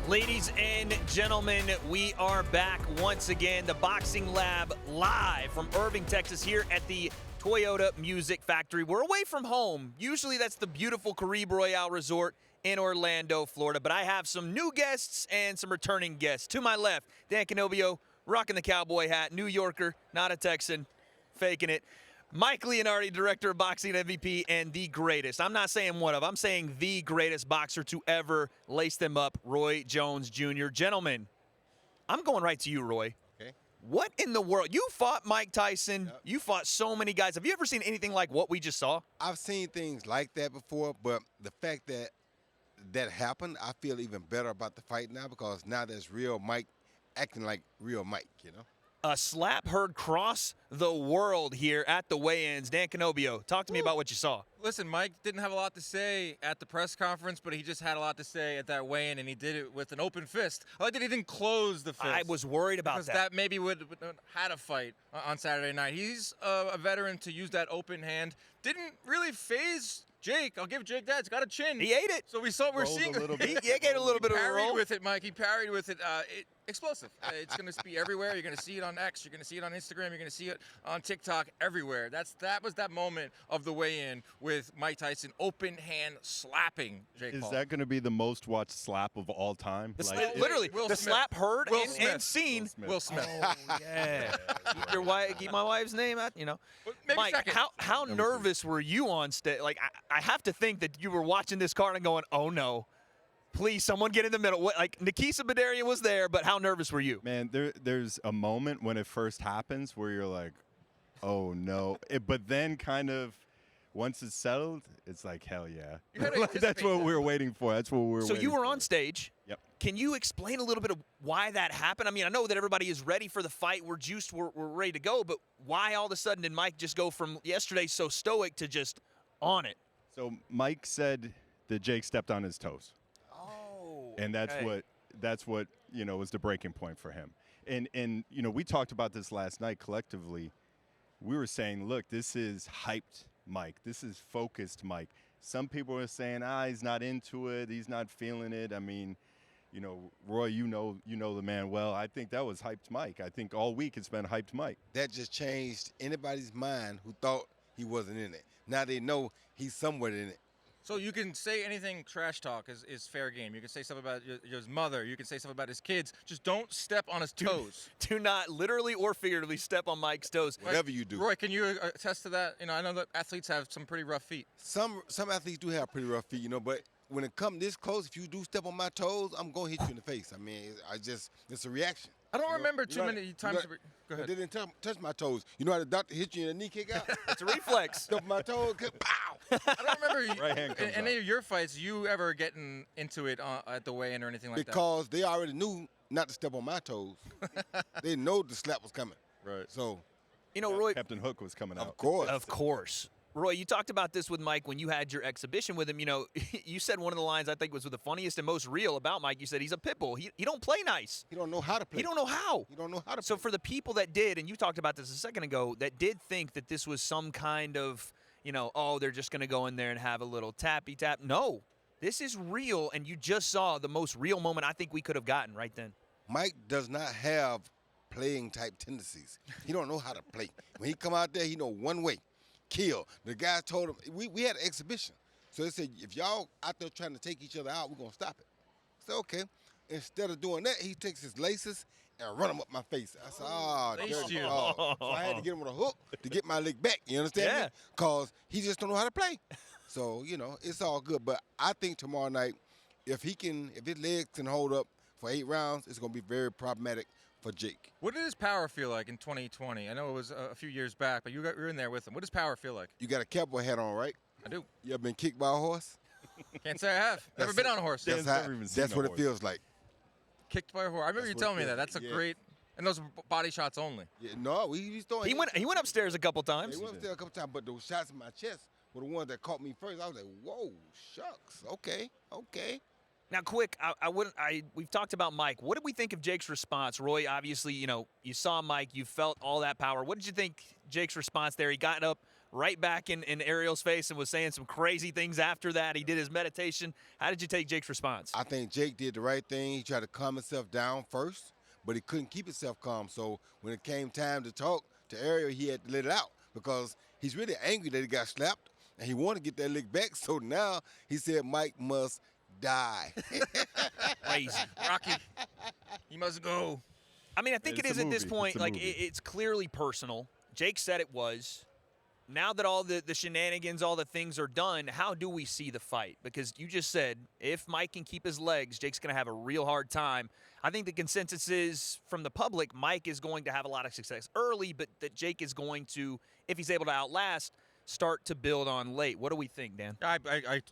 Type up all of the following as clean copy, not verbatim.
Ladies and gentlemen, we are back once again. The Boxing Lab live from Irving, Texas, here at the Toyota Music Factory. We're away from home. Usually that's the beautiful Caribe Royale Resort in Orlando, Florida. But I have some new guests and some returning guests. To my left, Dan Canobbio, rocking the cowboy hat, New Yorker, not a Texan, faking it. Mike Leanardi, director of boxing MVP and the greatest. I'm not saying one of, I'm saying the greatest boxer to ever lace them up, Roy Jones Jr. Gentlemen, I'm going right to you, Roy. Okay. What in the world? You fought Mike Tyson. Yep. You fought so many guys. Have you ever seen anything like what we just saw? I've seen things like that before, but the fact that that happened, I feel even better about the fight now because now there's real Mike acting like real Mike, you know? A slap heard cross the world here at the weigh-ins. Dan Canobbio, talk to me about what you saw. Listen, Mike didn't have a lot to say at the press conference, but he just had a lot to say at that weigh-in, and he did it with an open fist. I like that he didn't close the fist. I was worried about because that maybe would had a fight on Saturday night. He's a veteran to use that open hand. Didn't really phase Jake. I'll give Jake that. It's got a chin. He ate it. So we're seeing He ate a little bit of a roll. Parried with it, Mike. He parried with it. Explosive. It's going to be everywhere. You're going to see it on X. You're going to see it on Instagram. You're going to see it on TikTok. Everywhere. That was that moment of the weigh-in with Mike Tyson open hand slapping Jake Paul. Is that going to be the most watched slap of all time? Literally, Will the Smith. slap heard Will and Smith. seen. Will Smith. Oh, yeah. Keep my wife's name out, you know. Maybe Mike, second. how nervous were you on stage? Like, I have to think that you were watching this card and going, oh, no. Please, someone get in the middle. Like, Nikisa Badarian was there, but how nervous were you? Man, there's a moment when it first happens where you're like, oh, no. But then kind of once it's settled, it's like, hell yeah. You had to That's anticipate what that. we were waiting for. That's what we were So waiting you were for. on stage. Yep. Can you explain a little bit of why that happened? I mean, I know that everybody is ready for the fight. We're juiced. We're ready to go. But why all of a sudden did Mike just go from yesterday so stoic to just on it? So Mike said that Jake stepped on his toes. Oh. And that's what you know was the breaking point for him. And you know, we talked about this last night collectively. We were saying, look, this is hyped Mike. This is focused Mike. Some people are saying, he's not into it. He's not feeling it. I mean, you know, Roy, you know the man well. I think that was hyped Mike. I think all week it's been hyped Mike. That just changed anybody's mind who thought he wasn't in it. Now they know he's somewhere in it. So you can say anything trash talk is fair game. You can say stuff about his mother. You can say stuff about his kids. Just don't step on his toes. Do not literally or figuratively step on Mike's toes. Whatever you do. Roy, can you attest to that? You know, I know that athletes have some pretty rough feet. Some athletes do have pretty rough feet, you know, but when it comes this close, if you do step on my toes, I'm going to hit you in the face. I mean, it's a reaction. I don't remember You too know, many times. Go They ahead. didn't touch my toes. You know how the doctor hit you in the knee kick out? It's a reflex. Step on my toes, pow! I don't remember Right hand comes in any out. of your fights you ever getting into it at the weigh-in or anything like that. Because they already knew not to step on my toes. They know the slap was coming. Right. So, You know, Roy, Captain Hook was coming out. of course. of course. Roy, you talked about this with Mike when you had your exhibition with him. You know, you said one of the lines I think was the funniest and most real about Mike. You said he's a pit bull. He don't play nice. He don't know how to play. He don't know how. He don't know how to So play. for the people that did, and you talked about this a second ago, that did think that this was some kind of, you know, oh, they're just going to go in there and have a little tappy tap. No, this is real, and you just saw the most real moment I think we could have gotten right then. Mike does not have playing type tendencies. He don't know how to play. When he come out there, he know one way, kill. The guys told him, we had an exhibition. So they said, if y'all out there trying to take each other out, we're going to stop it. I said, okay. Instead of doing that, he takes his laces and run them up my face. I said, Laced dirty you. dog. So I had to get him with a hook to get my leg back. You understand Yeah. me? Because he just don't know how to play. So, you know, it's all good. But I think tomorrow night, if his legs can hold up for 8 rounds, it's going to be very problematic for Jake. What did his power feel like in 2020? I know it was a few years back, but you were in there with him. What does power feel like? You got a cowboy hat on, right? I do. You ever been kicked by a horse? Can't say I have. Never been on a horse. Dan's never even seen That's a what it horse. feels like. Kicked by a horse. I remember That's you what telling it me that. feels That's a like, yeah. great. And those are body shots only. Yeah, no, he's throwing. He went upstairs a couple times. He went upstairs a couple times, but those shots in my chest were the ones that caught me first. I was like, whoa, shucks. Okay. Now, we've talked about Mike. What did we think of Jake's response? Roy, obviously, you know, you saw Mike, you felt all that power. What did you think Jake's response there? He got up right back in Ariel's face and was saying some crazy things after that. He did his meditation. How did you take Jake's response? I think Jake did the right thing. He tried to calm himself down first, but he couldn't keep himself calm. So when it came time to talk to Ariel, he had to let it out because he's really angry that he got slapped, and he wanted to get that lick back. So now he said Mike must die. Crazy. Rocky, you must go. I mean, I think it It's is a at this movie. point, It's a like, movie. it's clearly personal. Jake said it was. Now that all the shenanigans, all the things are done, how do we see the fight? Because you just said if Mike can keep his legs, Jake's going to have a real hard time. I think the consensus is from the public, Mike is going to have a lot of success early, but that Jake is going to, if he's able to outlast, start to build on late. What do we think, Dan? I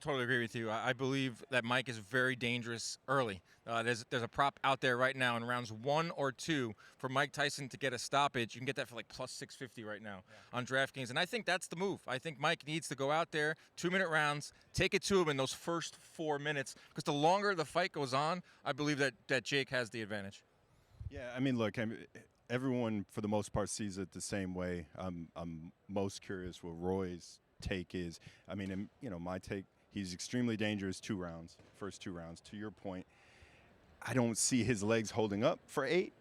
totally agree with you. I believe that Mike is very dangerous early. There's a prop out there right now in rounds 1 or 2 for Mike Tyson to get a stoppage. You can get that for like plus 650 right now on DraftKings, and I think that's the move. I think Mike needs to go out there, 2-minute rounds, take it to him in those first 4 minutes, because the longer the fight goes on, I believe that Jake has the advantage. Yeah, I mean, look, everyone for the most part sees it the same way. I'm most curious what Roy's take is. I mean, my take, he's extremely dangerous first 2 rounds. To your point, I don't see his legs holding up for 8,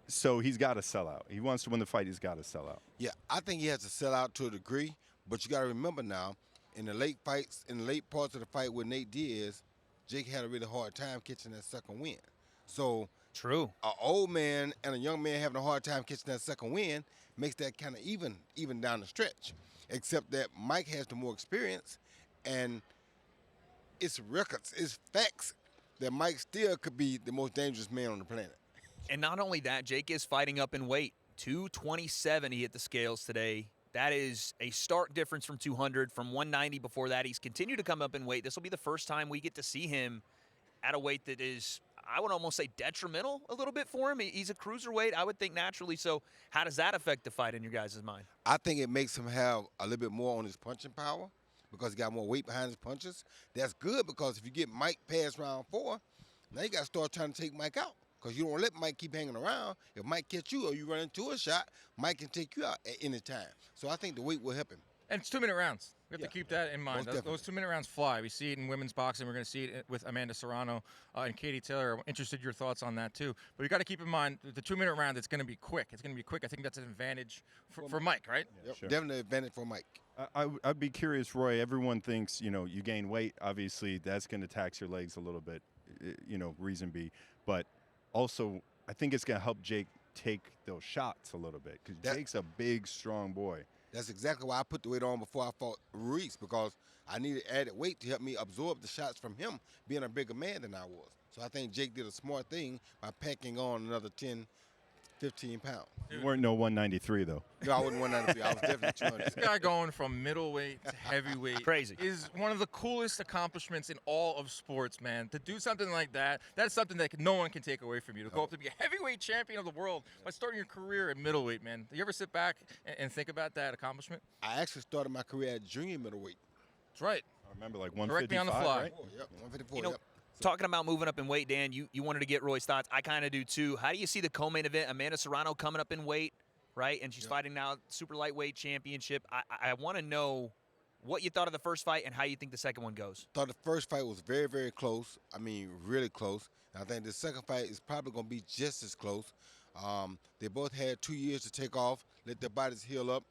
so he's got to sell out. He wants to win the fight, he's got to sell out. Yeah, I think he has to sell out to a degree, but you got to remember now, in the late parts of the fight with Nate Diaz, Jake had a really hard time catching that second win. So True. an old man and a young man having a hard time catching that second win makes that kind of even down the stretch. Except that Mike has the more experience, and it's records, it's facts that Mike still could be the most dangerous man on the planet. And not only that, Jake is fighting up in weight. 227 he hit the scales today. That is a stark difference from 200, from 190 before that. He's continued to come up in weight. This will be the first time we get to see him at a weight that is, I would almost say, detrimental a little bit for him. He's a cruiserweight, I would think, naturally. So how does that affect the fight in your guys' mind? I think it makes him have a little bit more on his punching power because he got more weight behind his punches. That's good because if you get Mike past round 4, now you got to start trying to take Mike out because you don't let Mike keep hanging around. If Mike catch you or you run into a shot, Mike can take you out at any time. So I think the weight will help him. And it's 2-minute rounds. We have Yeah. to keep that in mind. Most Those 2-minute rounds fly. We see it in women's boxing. We're going to see it with Amanda Serrano and Katie Taylor. I'm interested in your thoughts on that, too. But you got to keep in mind the 2-minute round, it's going to be quick. It's going to be quick. I think that's an advantage for Mike, right? Yep, Sure. definitely an advantage for Mike. I'd be curious, Roy. Everyone thinks, you gain weight. Obviously, that's going to tax your legs a little bit, reason be. But also, I think it's going to help Jake take those shots a little bit because Jake's a big, strong boy. That's exactly why I put the weight on before I fought Ruiz because I needed added weight to help me absorb the shots from him being a bigger man than I was. So I think Jake did a smart thing by packing on another 10, 15 pounds. You weren't no 193, though. No, I wasn't 193. I was definitely 200. This guy going from middleweight to heavyweight Crazy. is one of the coolest accomplishments in all of sports, man. To do something like that, that's something that no one can take away from you. To go up to be a heavyweight champion of the world by starting your career at middleweight, man. Do you ever sit back and think about that accomplishment? I actually started my career at junior middleweight. That's right. I remember like Correct 155, me on the fly. right? Oh, yep, 154, You know, yep. talking about moving up in weight, Dan, you wanted to get Roy's thoughts. I kind of do too. How do you see the co-main event? Amanda Serrano coming up in weight, right? And she's fighting now super lightweight championship. I want to know what you thought of the first fight and how you think the second one goes. Thought the first fight was very, very close. I mean, really close. And I think the second fight is probably going to be just as close. They both had 2 years to take off, let their bodies heal up,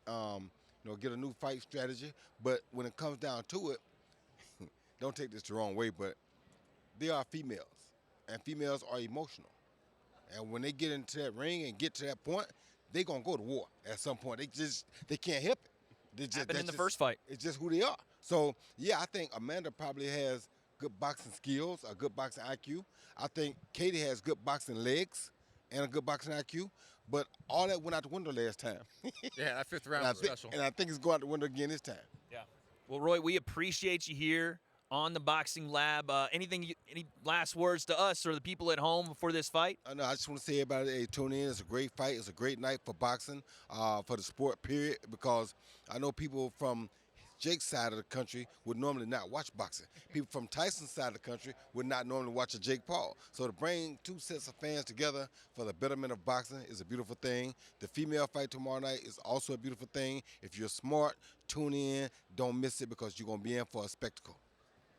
get a new fight strategy. But when it comes down to it, don't take this the wrong way, but they are females, and females are emotional. And when they get into that ring and get to that point, they're going to go to war at some point. They can't help it. Happened in the first fight. It's just who they are. So, yeah, I think Amanda probably has good boxing skills, a good boxing IQ. I think Katie has good boxing legs and a good boxing IQ. But all that went out the window last time. Yeah, that fifth round was special. And I think it's going out the window again this time. Yeah. Well, Roy, we appreciate you here on the Boxing Lab. Any last words to us or the people at home before this fight? No, I just want to say everybody, hey, tune in. It's a great fight. It's a great night for boxing, for the sport, period, because I know people from Jake's side of the country would normally not watch boxing. People from Tyson's side of the country would not normally watch a Jake Paul. So to bring two sets of fans together for the betterment of boxing is a beautiful thing. The female fight tomorrow night is also a beautiful thing. If you're smart, tune in. Don't miss it because you're going to be in for a spectacle.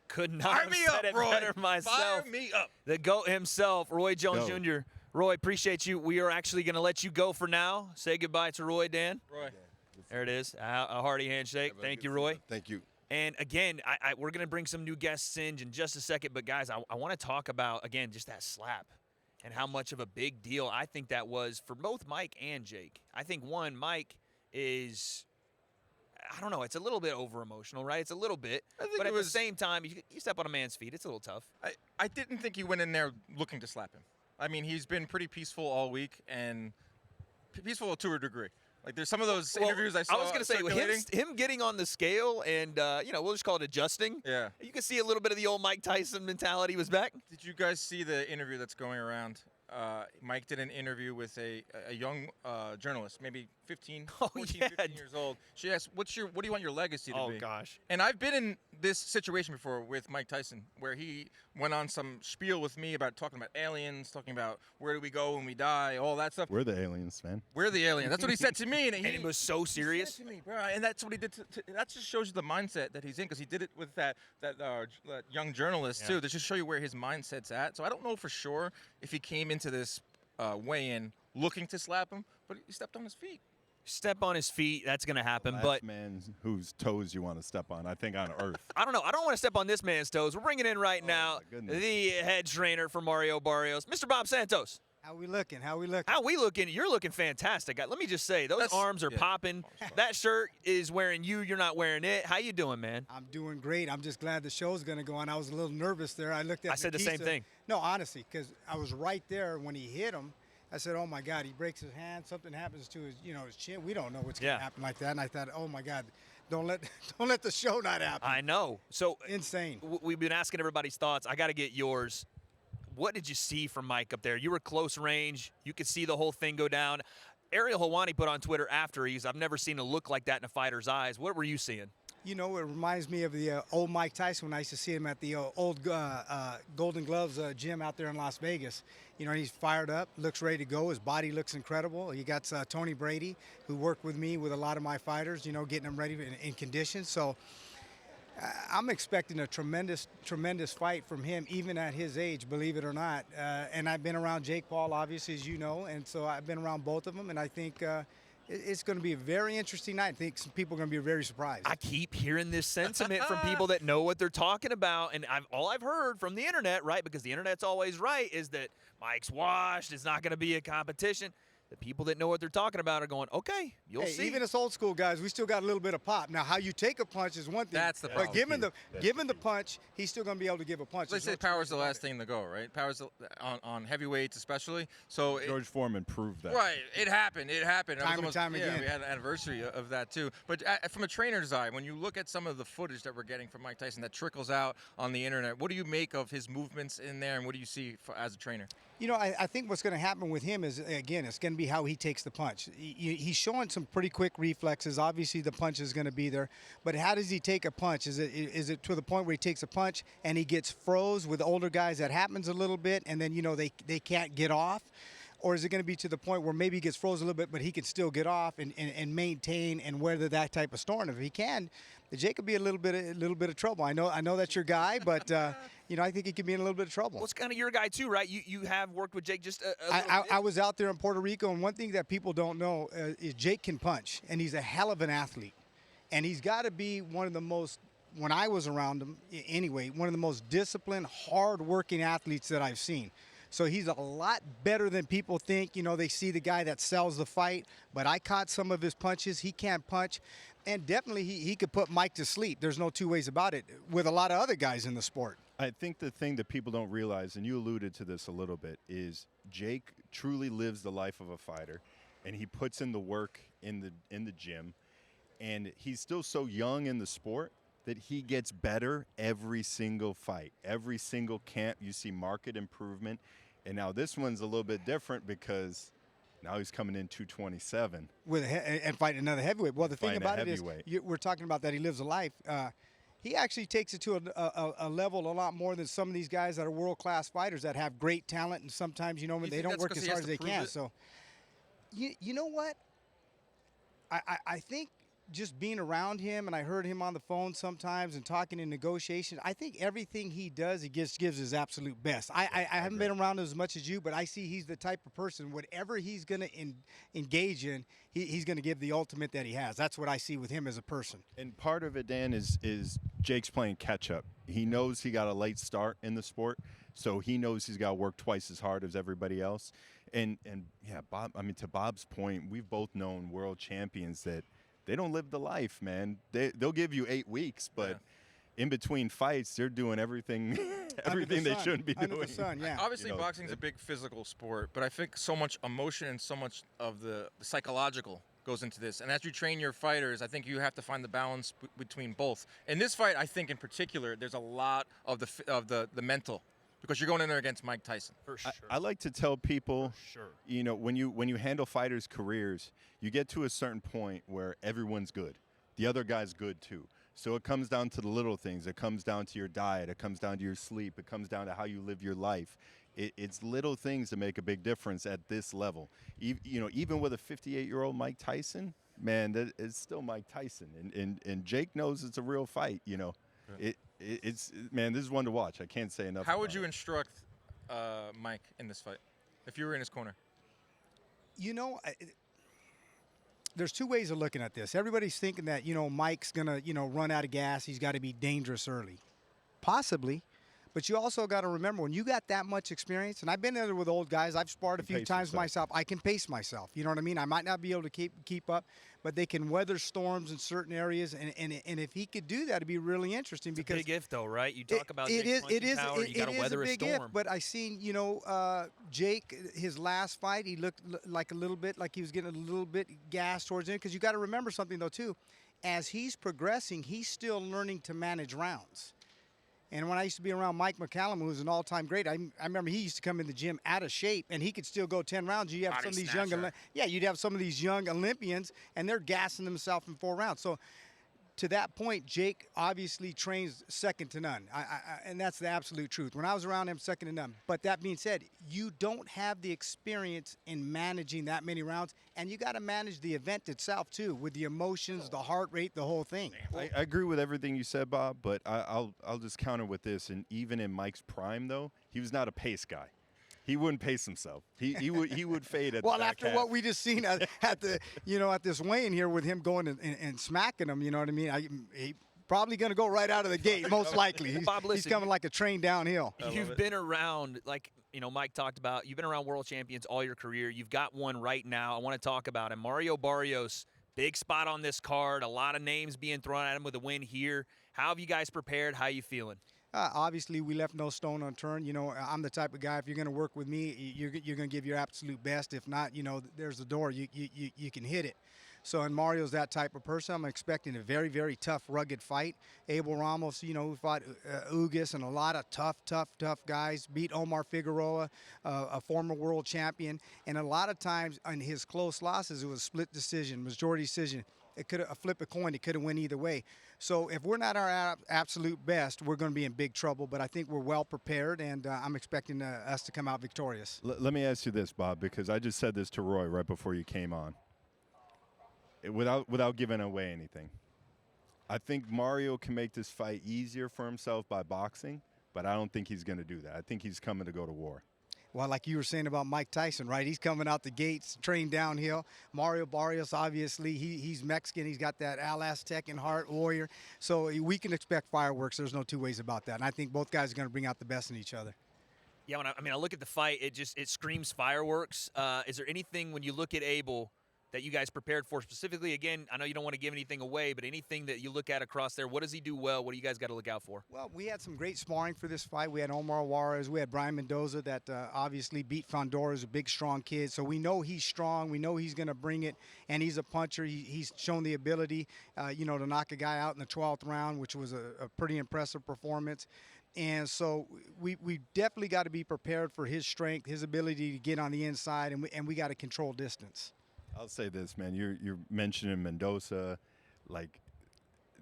Could not Fire have me said up, it Roy. better myself. Fire me up. The GOAT himself, Roy Jones Go. Jr. Roy, appreciate you. We are actually going to let you go for now. Say goodbye to Roy, Dan. Roy. There it is. A hearty handshake. Thank you, Roy. Thank you. And again, we're going to bring some new guests in just a second. But, guys, I want to talk about, again, just that slap and how much of a big deal I think that was for both Mike and Jake. I think, one, Mike is, I don't know, it's a little bit over-emotional, right? It's a little bit. But at the same time, you step on a man's feet. It's a little tough. I didn't think he went in there looking to slap him. I mean, he's been pretty peaceful all week, and peaceful to a degree. Like, there's some of those interviews I saw. I was going to say, him getting on the scale and, we'll just call it adjusting. Yeah. You can see a little bit of the old Mike Tyson mentality was back. Did you guys see the interview that's going around? Mike did an interview with a young journalist, maybe 15, 14, 15 years old. She asked, what do you want your legacy to be? Oh, gosh. And I've been in this situation before with Mike Tyson, where he went on some spiel with me about talking about aliens, talking about where do we go when we die, all that stuff. We're the aliens, man. We're the aliens. That's what he said to me. And it was so serious. He said to me, bro, and that's what he did. That just shows you the mindset that he's in, because he did it with that young journalist, too. That just show you where his mindset's at. So I don't know for sure if he came into this weigh-in looking to slap him, but he stepped on his feet. Step on his feet, that's going to happen. Last But man whose toes you want to step on, I think, on earth. I don't know. I don't want to step on this man's toes. We're bringing in right now my goodness. the head trainer for Mario Barrios, Mr. Bob Santos. How we looking? How we looking? How we looking? You're looking fantastic. Let me just say, those arms are popping. That shirt is wearing you. You're not wearing it. How you doing, man? I'm doing great. I'm just glad the show's going to go on. I was a little nervous there. I looked at I said the same thing. No, honestly, because I was right there when he hit him. I said, oh, my God, he breaks his hand. Something happens to his, his chin. We don't know what's going to happen like that. And I thought, oh, my God, don't let the show not happen. I know. So insane. We've been asking everybody's thoughts. I got to get yours. What did you see from Mike up there? You were close range. You could see the whole thing go down. Ariel Helwani put on Twitter after I've never seen a look like that in a fighter's eyes. What were you seeing? It reminds me of the old Mike Tyson when I used to see him at the old Golden Gloves gym out there in Las Vegas. He's fired up, looks ready to go. His body looks incredible. You got Tony Brady, who worked with me with a lot of my fighters, getting them ready in condition. So I'm expecting a tremendous, tremendous fight from him, even at his age, believe it or not. And I've been around Jake Paul, obviously, as you know, and so I've been around both of them, and I think it's going to be a very interesting night. I think some people are going to be very surprised. I keep hearing this sentiment from people that know what they're talking about, and all I've heard from the internet, right, because the internet's always right, is that Mike's washed, it's not going to be a competition. The people that know what they're talking about are going, okay, you'll see. Even us old school guys, we still got a little bit of pop. Now, how you take a punch is one thing. That's the problem. But given the punch, he's still going to be able to give a punch. They say power's the last thing to go, right? Power's on heavyweights especially. So George Foreman proved that. Right. It happened. Time and time again. We had an anniversary of that too. But from a trainer's eye, when you look at some of the footage that we're getting from Mike Tyson that trickles out on the internet, what do you make of his movements in there, and what do you see as a trainer? I think what's going to happen with him is, again, it's going to be how he takes the punch. He's showing some pretty quick reflexes. Obviously, the punch is going to be there. But how does he take a punch? Is it to the point where he takes a punch and he gets froze? With older guys, that happens a little bit, and then, they can't get off? Or is it going to be to the point where maybe he gets froze a little bit, but he can still get off and maintain and weather that type of storm? If he can, Jake could be a little bit of trouble. I know that's your guy, but I think he could be in a little bit of trouble. Well, it's kind of your guy too, right? You have worked with Jake just a little bit. I was out there in Puerto Rico, and one thing that people don't know is Jake can punch, and he's a hell of an athlete. And he's got to be one of the most, when I was around him anyway, one of the most disciplined, hard-working athletes that I've seen. So he's a lot better than people think. They see the guy that sells the fight, but I caught some of his punches. He can't punch. And definitely he could put Mike to sleep. There's no two ways about it, with a lot of other guys in the sport. I think the thing that people don't realize, and you alluded to this a little bit, is Jake truly lives the life of a fighter, and he puts in the work in the gym. And he's still so young in the sport that he gets better every single fight. Every single camp, you see market improvement. And now this one's a little bit different because Now he's coming in 227. And fighting another heavyweight. Well, the thing Fighting a about it is, heavyweight. we're talking about that he lives a life. He actually takes it to a level a lot more than some of these guys that are world-class fighters that have great talent, and sometimes, they think don't that's work 'cause as he hard has as they to prove can. it? So, you know what? I think just being around him, and I heard him on the phone sometimes and talking in negotiations, I think everything he does, he gives his absolute best. I haven't been around him as much as you, but I see he's the type of person, whatever he's going to engage in, he's going to give the ultimate that he has. That's what I see with him as a person. And part of it, Dan, is Jake's playing catch up. He knows he got a late start in the sport, so he knows he's got to work twice as hard as everybody else. And yeah, Bob. I mean, to Bob's point, we've both known world champions that they don't live the life, man. They'll give you 8 weeks, but in between fights, they're doing everything they shouldn't be doing. Under the sun, yeah. Obviously, boxing is a big physical sport, but I think so much emotion and so much of the psychological goes into this. And as you train your fighters, I think you have to find the balance between both. In this fight, I think in particular, there's a lot of the mental, because you're going in there against Mike Tyson. For sure. I like to tell people, sure. when you handle fighters' careers, you get to a certain point where everyone's good. The other guy's good too. So it comes down to the little things. It comes down to your diet. It comes down to your sleep. It comes down to how you live your life. It's little things that make a big difference at this level. Even with a 58-year-old Mike Tyson, man, that is still Mike Tyson. And Jake knows it's a real fight. It's man, this is one to watch. I can't say enough. How would you instruct Mike in this fight if you were in his corner? There's two ways of looking at this. Everybody's thinking that, Mike's going to, run out of gas. He's got to be dangerous early. Possibly. But you also got to remember, when you got that much experience, and I've been there with old guys, I've sparred a few times myself. I can pace myself. You know what I mean? I might not be able to keep up, but they can weather storms in certain areas. And if he could do that, it'd be really interesting. Because big if, though, right? You talk about it is power, you got to weather a big storm. If, but I seen, Jake, his last fight, he looked like a little bit like he was getting a little bit gassed towards the end. Because you got to remember something, though, too. As he's progressing, he's still learning to manage rounds. And when I used to be around Mike McCallum, who was an all-time great, I remember he used to come in the gym out of shape, and he could still go 10 rounds. You have some of these you'd have some of these young Olympians, and they're gassing themselves in 4 rounds. So to that point, Jake obviously trains second to none, and that's the absolute truth. When I was around him, second to none. But that being said, you don't have the experience in managing that many rounds, and you got to manage the event itself too, with the emotions, the heart rate, the whole thing. I agree with everything you said, Bob, but I'll just counter with this. And even in Mike's prime, though, he was not a pace guy. He wouldn't pace himself. He would fade at the back after half. what we just seen at the at this weigh-in here with him going and smacking him, you know what I mean? He probably going to go right out of the gate, most likely. Bob, listen, he's coming like a train downhill. You've been around, like Mike talked about. You've been around world champions all your career. You've got one right now. I want to talk about him. Mario Barrios, big spot on this card. A lot of names being thrown at him with a win here. How have you guys prepared? How you feeling? Obviously, we left no stone unturned. I'm the type of guy, if you're going to work with me, you're going to give your absolute best. If not, there's the door. You can hit it. So, and Mario's that type of person. I'm expecting a very, very tough, rugged fight. Abel Ramos, who fought Ugas and a lot of tough guys. Beat Omar Figueroa, a former world champion. And a lot of times in his close losses, it was split decision, majority decision. It could have flip a coin. It could have went either way. So if we're not our absolute best, we're going to be in big trouble. But I think we're well prepared, and I'm expecting us to come out victorious. Let me ask you this, Bob, because I just said this to Roy right before you came on. Without giving away anything, I think Mario can make this fight easier for himself by boxing, but I don't think he's going to do that. I think he's coming to go to war. Well, like you were saying about Mike Tyson, right? He's coming out the gates, trained downhill. Mario Barrios, obviously, he's Mexican. He's got that Al Aztecan heart, warrior. So we can expect fireworks. There's no two ways about that. And I think both guys are going to bring out the best in each other. Yeah, I look at the fight, it screams fireworks. Is there anything when you look at Abel that you guys prepared for specifically? Again, I know you don't want to give anything away, but anything that you look at across there, what does he do well? What do you guys got to look out for? Well, we had some great sparring for this fight. We had Omar Juarez. We had Brian Mendoza that obviously beat Fondora, a big, strong kid. So we know he's strong. We know he's going to bring it, and he's a puncher. He's shown the ability, to knock a guy out in the 12th round, which was a pretty impressive performance. And so we definitely got to be prepared for his strength, his ability to get on the inside, and we got to control distance. I'll say this, man. You're mentioning Mendoza, like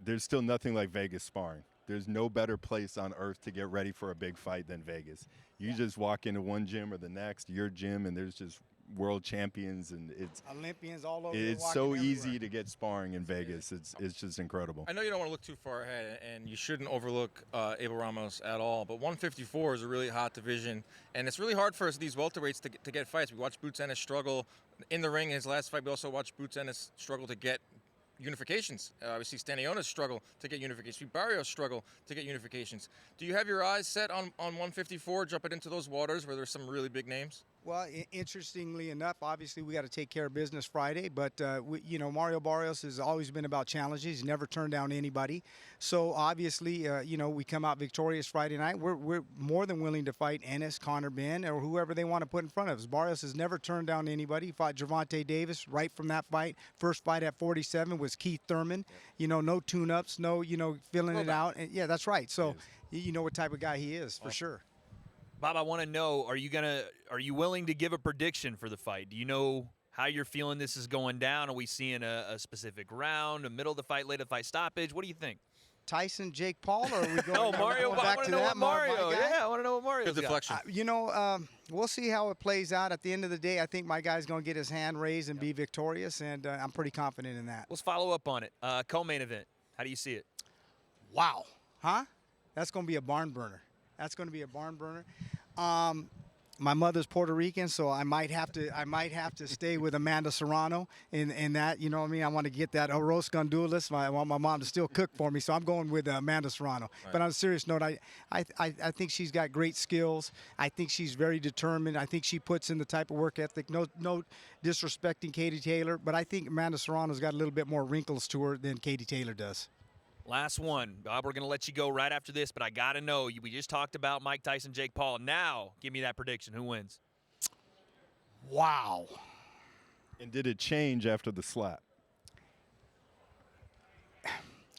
there's still nothing like Vegas sparring. There's no better place on earth to get ready for a big fight than Vegas. You just walk into one gym or the next, your gym, and there's just world champions, and it's Olympians all over. it's so easy to get sparring in Vegas. It's just incredible. I know you don't want to look too far ahead, and you shouldn't overlook Abel Ramos at all, but 154 is a really hot division, and it's really hard for these welterweights to get fights. We watched Boots Ennis struggle in the ring in his last fight. We also watched Boots Ennis struggle to get unifications. Obviously, Stanionis struggle to get unifications. Barrios struggle to get unifications. Do you have your eyes set on 154, jumping into those waters where there's some really big names? Well, interestingly enough, obviously we got to take care of business Friday, but Mario Barrios has always been about challenges. He's never turned down anybody. So obviously, we come out victorious Friday night. We're more than willing to fight Ennis, Connor Ben, or whoever they want to put in front of us. Barrios has never turned down anybody. He fought Gervonta Davis right from that fight. First fight at 47 was Keith Thurman. No tune-ups, no, filling it out. And, yeah, that's right. So you know what type of guy he is for sure. Bob, I want to know, are you willing to give a prediction for the fight? Do you know how you're feeling this is going down? Are we seeing a specific round, a middle of the fight, late of the fight stoppage? What do you think? Tyson, Jake Paul, or are we going, no, Mario, back to that? Mario. Yeah, I want to know what Mario's Good deflection. We'll see how it plays out. At the end of the day, I think my guy's going to get his hand raised and be victorious, and I'm pretty confident in that. Let's follow up on it. Co-main event. How do you see it? Wow. Huh? That's going to be a barn burner. My mother's Puerto Rican, so I might have to stay with Amanda Serrano in that. You know what I mean? I want to get that arroz gandules. I want my mom to still cook for me, so I'm going with Amanda Serrano. Right. But on a serious note, I think she's got great skills. I think she's very determined. I think she puts in the type of work ethic. No disrespecting Katie Taylor, but I think Amanda Serrano's got a little bit more wrinkles to her than Katie Taylor does. Last one. Bob, we're going to let you go right after this, but I got to know. We just talked about Mike Tyson, Jake Paul. Now, give me that prediction. Who wins? Wow. And did it change after the slap?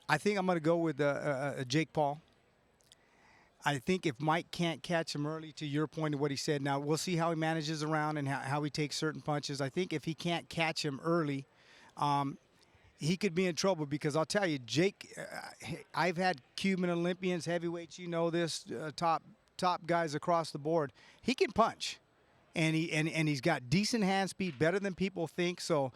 I think I'm going to go with Jake Paul. I think if Mike can't catch him early, to your point of what he said, now we'll see how he manages around and how he takes certain punches. I think if he can't catch him early, he could be in trouble, because I'll tell you, Jake, I've had Cuban Olympians, heavyweights, top guys across the board. He can punch, and he's got decent hand speed, better than people think. So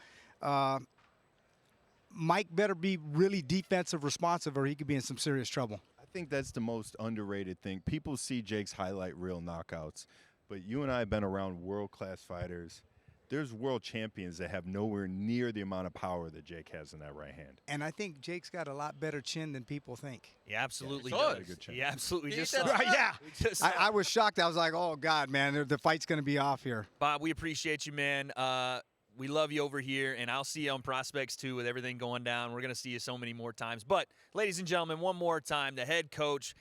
Mike better be really defensive responsive, or he could be in some serious trouble. I think that's the most underrated thing. People see Jake's highlight reel knockouts, but you and I have been around world-class fighters. There's world champions that have nowhere near the amount of power that Jake has in that right hand. And I think Jake's got a lot better chin than people think. He absolutely does. He absolutely He just does. Yeah. I was shocked. I was like, oh, God, man, the fight's going to be off here. Bob, we appreciate you, man. We love you over here, and I'll see you on Prospects, too, with everything going down. We're going to see you so many more times. But, ladies and gentlemen, one more time, the head coach,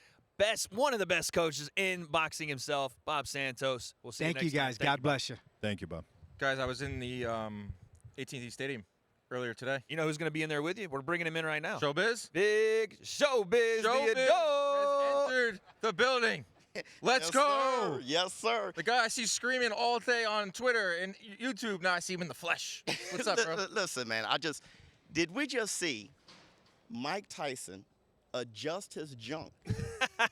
one of the best coaches in boxing himself, Bob Santos. We'll see you next time. Thank you, guys. God bless you. Thank you, Bob. Guys, I was in the AT&T Stadium earlier today. You know who's going to be in there with you? We're bringing him in right now. Showbiz? Big Showbiz, Showbiz the adult. has entered the building. Let's go. Sir. Yes, sir. The guy I see screaming all day on Twitter and YouTube, now I see him in the flesh. What's up, bro? Listen, man, did we just see Mike Tyson adjust his junk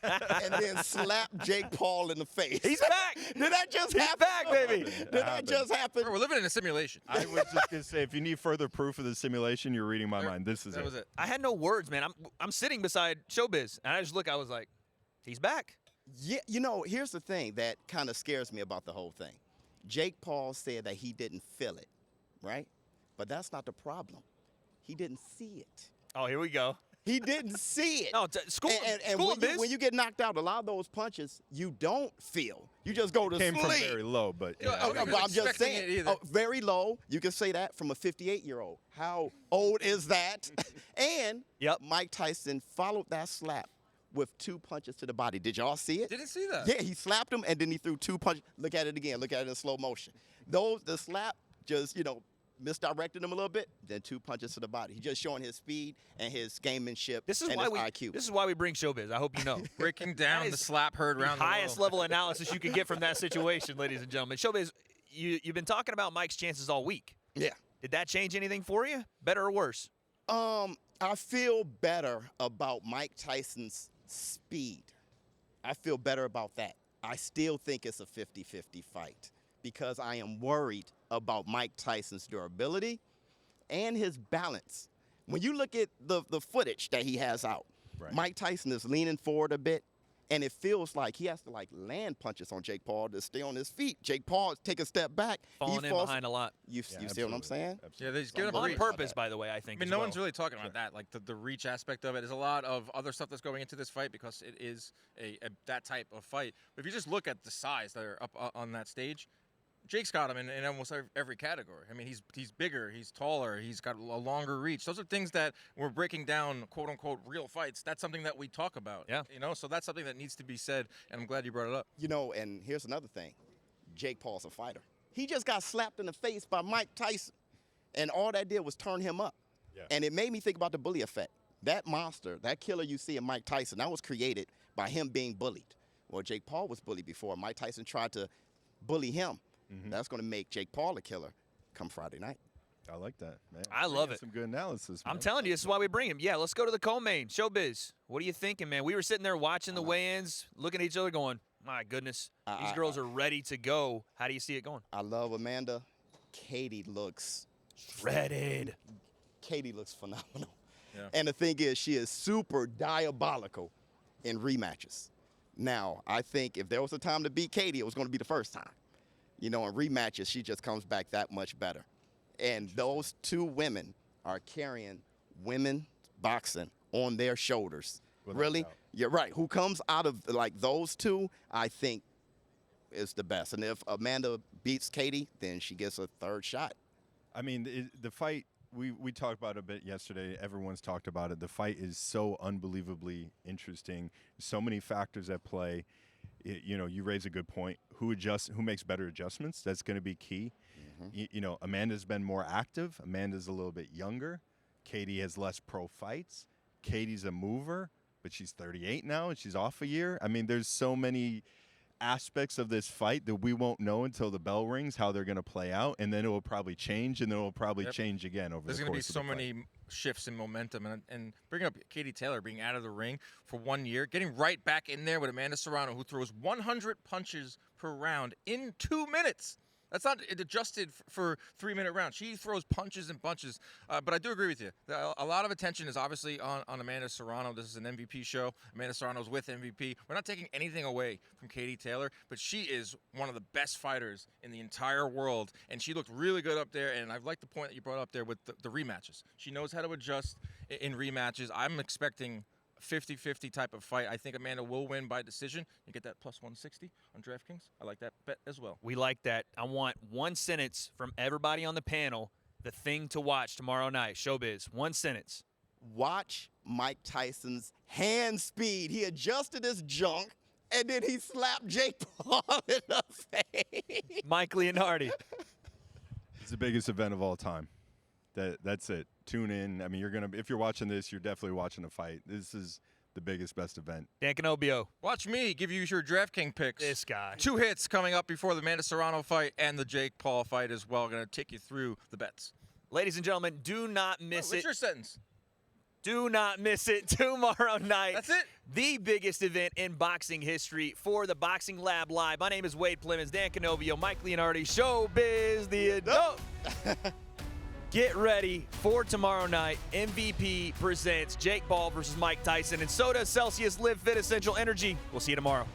and then slap Jake Paul in the face? He's back. Did that just He's happen? back, baby. Did that just happen? Bro, we're living in a simulation. I was just going to say, if you need further proof of the simulation, you're reading my mind. This is That was it. I had no words, man. I'm sitting beside Showbiz, and I just look. I was like, he's back. Yeah, here's the thing that kind of scares me about the whole thing. Jake Paul said that he didn't feel it, right? But that's not the problem. He didn't see it. Oh, here we go. He didn't see it. No, school when you get knocked out, a lot of those punches you don't feel. You just go to came sleep. from very low, but Yeah, Oh, I wasn't but I'm just expecting saying, it either. very low. You can say that from a 58-year-old. How old is that? And Yep. Mike Tyson followed that slap with 2 punches to the body. Did y'all see it? Didn't see that. Yeah, he slapped him and then he threw 2 punches. Look at it again. Look at it in slow motion. The slap just, misdirected him a little bit, then 2 punches to the body. He's just showing his speed and his gamemanship This is and why his we IQ. This is why we bring Showbiz. I hope you know. Breaking down the slap heard The around the highest world. level analysis you can get from that situation, ladies and gentlemen. Showbiz, you've been talking about Mike's chances all week. Yeah. Did that change anything for you? Better or worse? I feel better about Mike Tyson's speed. I feel better about that. I still think it's a 50-50 fight because I am worried about Mike Tyson's durability and his balance. When you look at the footage that he has out, Right. Mike Tyson is leaning forward a bit, and it feels like he has to land punches on Jake Paul to stay on his feet. Jake Paul take a step back. Falling he in falls. behind a lot. You Yeah, see what I'm absolutely. saying? Yeah, they just give up On reach. purpose, by the way, I think. I mean, as no well. one's really talking about that, like the reach aspect of it. There's a lot of other stuff that's going into this fight because it is that type of fight. But if you just look at the size that are up on that stage, Jake's got him in almost every category. I mean, he's bigger, he's taller, he's got a longer reach. Those are things that we're breaking down, quote unquote, real fights. That's something that we talk about. Yeah. So that's something that needs to be said, and I'm glad you brought it up. And here's another thing. Jake Paul's a fighter. He just got slapped in the face by Mike Tyson, and all that did was turn him up. Yeah. And it made me think about the bully effect. That monster, that killer you see in Mike Tyson, that was created by him being bullied. Well, Jake Paul was bullied before. Mike Tyson tried to bully him. That's going to make Jake Paul a killer come Friday night. I like that, man. I love Bringing it. Some good analysis, man. I'm telling you, this is why we bring him. Yeah, let's go to the co-main. Showbiz, what are you thinking, man? We were sitting there watching the weigh-ins, looking at each other going, my goodness, these girls are ready to go. How do you see it going? I love Amanda. Katie looks Shredded. Katie looks phenomenal. Yeah. And the thing is, she is super diabolical in rematches. Now, I think if there was a time to beat Katie, it was going to be the first time. In rematches, she just comes back that much better. And those two women are carrying women boxing on their shoulders. Without Really? doubt. You're right. Who comes out of those two, I think, is the best. And if Amanda beats Katie, then she gets a third shot. I mean, the fight, we talked about it a bit yesterday. Everyone's talked about it. The fight is so unbelievably interesting. So many factors at play. You raise a good point. Who makes better adjustments? That's going to be key. Amanda's been more active. Amanda's a little bit younger. Katie has less pro fights. Katie's a mover, but she's 38 now and she's off a year. I mean, there's so many aspects of this fight that we won't know until the bell rings how they're going to play out, and then it will probably change, and then it will probably change again over There's the going to be course of so the fight. many shifts in momentum, and bringing up Katie Taylor being out of the ring for 1 year, getting right back in there with Amanda Serrano, who throws 100 punches per round in 2 minutes. That's not adjusted for 3-minute rounds. She throws punches and bunches. But I do agree with you. A lot of attention is obviously on Amanda Serrano. This is an MVP show. Amanda Serrano's with MVP. We're not taking anything away from Katie Taylor, but she is one of the best fighters in the entire world. And she looked really good up there. And I like the point that you brought up there with the rematches. She knows how to adjust in rematches. I'm expecting 50-50 type of fight. I think Amanda will win by decision. You get that plus 160 on DraftKings. I like that bet as well. We like that. I want one sentence from everybody on the panel, the thing to watch tomorrow night. Showbiz, one sentence. Watch Mike Tyson's hand speed. He adjusted his junk, and then he slapped Jake Paul in the face. Mike Leanardi. It's the biggest event of all time. That's it. Tune in. I mean, if you're watching this, you're definitely watching the fight. This is the biggest, best event. Dan Canobbio. Watch me give you your DraftKings picks. This guy. 2 hits coming up before the Amanda Serrano fight and the Jake Paul fight as well. Going to take you through the bets. Ladies and gentlemen, do not miss What's it. your sentence? Do not miss it tomorrow night. That's it? The biggest event in boxing history for the Boxing Lab Live. My name is Wade Plem, Dan Canobbio, Mike Leanardi, Showbiz, the adult. Get ready for tomorrow night. MVP presents Jake Paul versus Mike Tyson, and so does Celsius Live Fit Essential Energy. We'll see you tomorrow.